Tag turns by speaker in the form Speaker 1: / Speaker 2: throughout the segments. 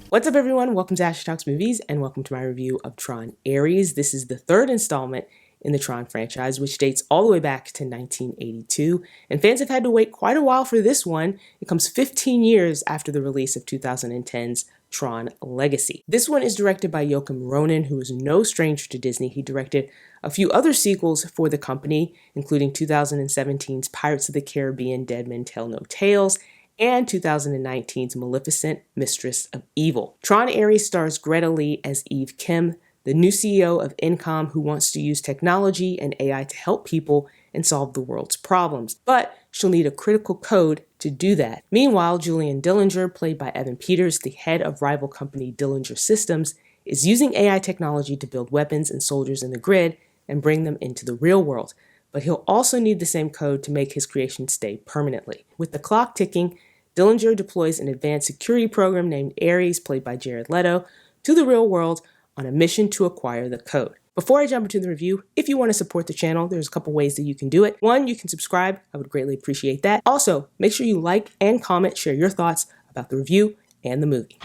Speaker 1: What's up, everyone? Welcome to Ashley Talks Movies, and welcome to my review of Tron Ares. This is the third installment in the Tron franchise, which dates all the way back to 1982, and fans have had to wait quite a while for this one. It comes 15 years after the release of 2010's Tron Legacy. This one is directed by Joachim Ronen, who is no stranger to Disney. He directed a few other sequels for the company, including 2017's Pirates of the Caribbean: Dead Men Tell No Tales, and 2019's Maleficent, Mistress of Evil. Tron Ares stars Greta Lee as Eve Kim, the new CEO of Incom, who wants to use technology and AI to help people and solve the world's problems. But she'll need a critical code to do that. Meanwhile, Julian Dillinger, played by Evan Peters, the head of rival company Dillinger Systems, is using AI technology to build weapons and soldiers in the grid and bring them into the real world. But he'll also need the same code to make his creation stay permanently. With the clock ticking, Dillinger deploys an advanced security program named Ares, played by Jared Leto, to the real world on a mission to acquire the code. Before I jump into the review, if you want to support the channel, there's a couple ways that you can do it. One, you can subscribe. I would greatly appreciate that. Also, make sure you like and comment, share your thoughts about the review and the movie.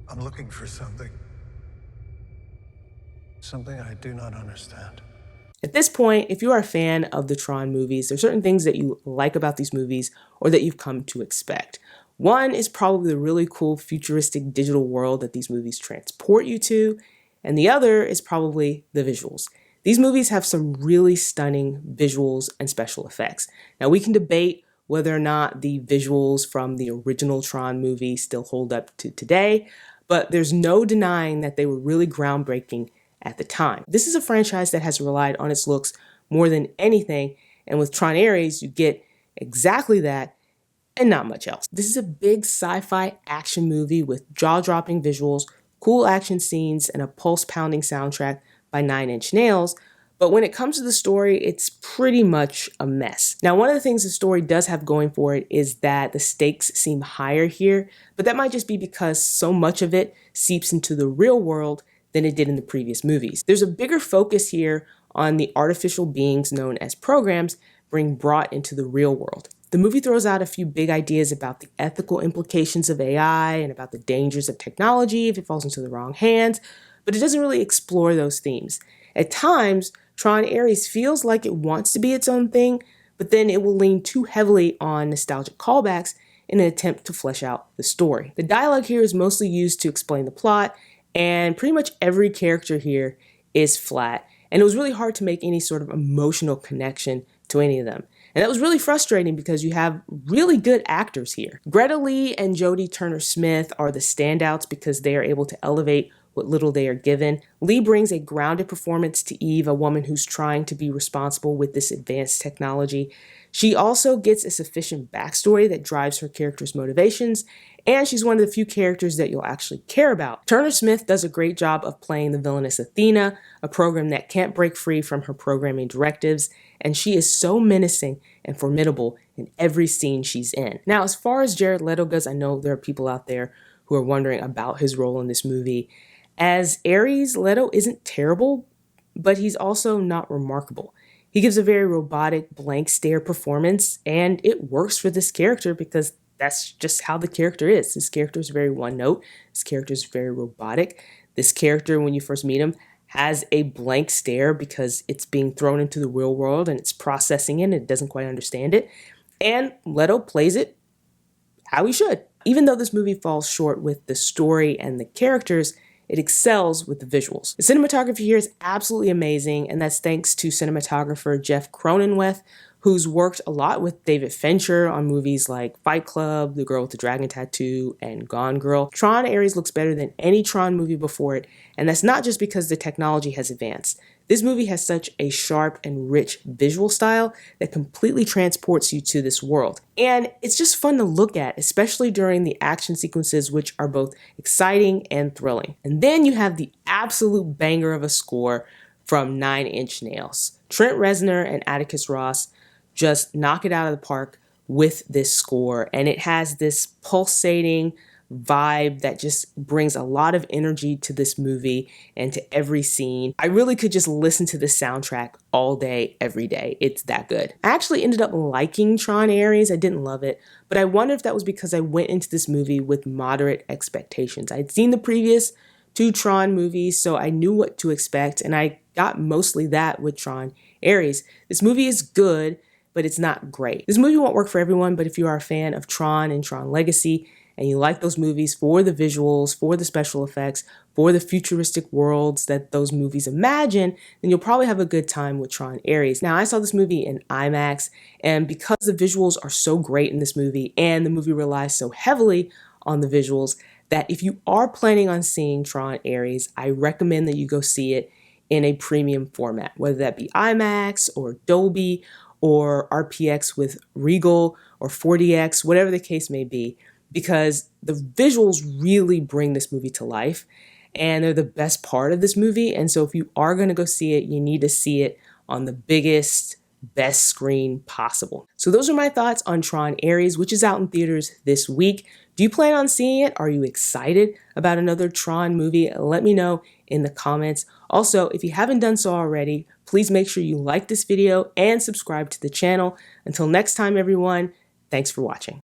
Speaker 2: I'm looking for something. Something I do not understand.
Speaker 1: At this point, if you are a fan of the Tron movies, there are certain things that you like about these movies or that you've come to expect. One is probably the really cool futuristic digital world that these movies transport you to, and the other is probably the visuals. These movies have some really stunning visuals and special effects. Now, we can debate whether or not the visuals from the original Tron movie still hold up to today, but there's no denying that they were really groundbreaking at the time. This is a franchise that has relied on its looks more than anything, and with Tron Ares, you get exactly that and not much else. This is a big sci-fi action movie with jaw-dropping visuals, cool action scenes, and a pulse-pounding soundtrack by Nine Inch Nails, but when it comes to the story, it's pretty much a mess. Now, one of the things the story does have going for it is that the stakes seem higher here, but that might just be because so much of it seeps into the real world than it did in the previous movies. There's a bigger focus here on the artificial beings known as programs being brought into the real world. The movie throws out a few big ideas about the ethical implications of AI and about the dangers of technology if it falls into the wrong hands, but it doesn't really explore those themes. At times, Tron Ares feels like it wants to be its own thing, but then it will lean too heavily on nostalgic callbacks in an attempt to flesh out the story. The dialogue here is mostly used to explain the plot, and pretty much every character here is flat, and it was really hard to make any sort of emotional connection to any of them. And that was really frustrating because you have really good actors here. Greta Lee and Jodie Turner-Smith are the standouts because they are able to elevate what little they are given. Lee brings a grounded performance to Eve, a woman who's trying to be responsible with this advanced technology. She also gets a sufficient backstory that drives her character's motivations, and she's one of the few characters that you'll actually care about. Turner-Smith does a great job of playing the villainous Athena, a program that can't break free from her programming directives, and she is so menacing and formidable in every scene she's in. Now, as far as Jared Leto goes, I know there are people out there who are wondering about his role in this movie. As Ares, Leto isn't terrible, but he's also not remarkable. He gives a very robotic, blank stare performance, and it works for this character because that's just how the character is. This character is very one note. This character is very robotic. This character, when you first meet him, has a blank stare because it's being thrown into the real world and it's processing it and it doesn't quite understand it. And Leto plays it how he should. Even though this movie falls short with the story and the characters, it excels with the visuals. The cinematography here is absolutely amazing, and that's thanks to cinematographer Jeff Cronenweth, who's worked a lot with David Fincher on movies like Fight Club, The Girl with the Dragon Tattoo, and Gone Girl. Tron Ares looks better than any Tron movie before it, and that's not just because the technology has advanced. This movie has such a sharp and rich visual style that completely transports you to this world. And it's just fun to look at, especially during the action sequences, which are both exciting and thrilling. And then you have the absolute banger of a score from Nine Inch Nails. Trent Reznor and Atticus Ross just knock it out of the park with this score, and it has this pulsating, vibe that just brings a lot of energy to this movie and to every scene. I really could just listen to the soundtrack all day, every day. It's that good. I actually ended up liking Tron Ares. I didn't love it, but I wonder if that was because I went into this movie with moderate expectations. I'd seen the previous 2 Tron movies, so I knew what to expect, and I got mostly that with Tron Ares. This movie is good, but it's not great. This movie won't work for everyone, but if you are a fan of Tron and Tron Legacy, and you like those movies for the visuals, for the special effects, for the futuristic worlds that those movies imagine, then you'll probably have a good time with Tron Ares. Now, I saw this movie in IMAX, and because the visuals are so great in this movie, and the movie relies so heavily on the visuals, that if you are planning on seeing Tron Ares, I recommend that you go see it in a premium format, whether that be IMAX or Dolby or RPX with Regal or 4DX, whatever the case may be, because the visuals really bring this movie to life and they're the best part of this movie. And so if you are going to go see it, you need to see it on the biggest, best screen possible. So those are my thoughts on Tron Ares, which is out in theaters this week. Do you plan on seeing it? Are you excited about another Tron movie? Let me know in the comments. Also, if you haven't done so already, please make sure you like this video and subscribe to the channel. Until next time, everyone, thanks for watching.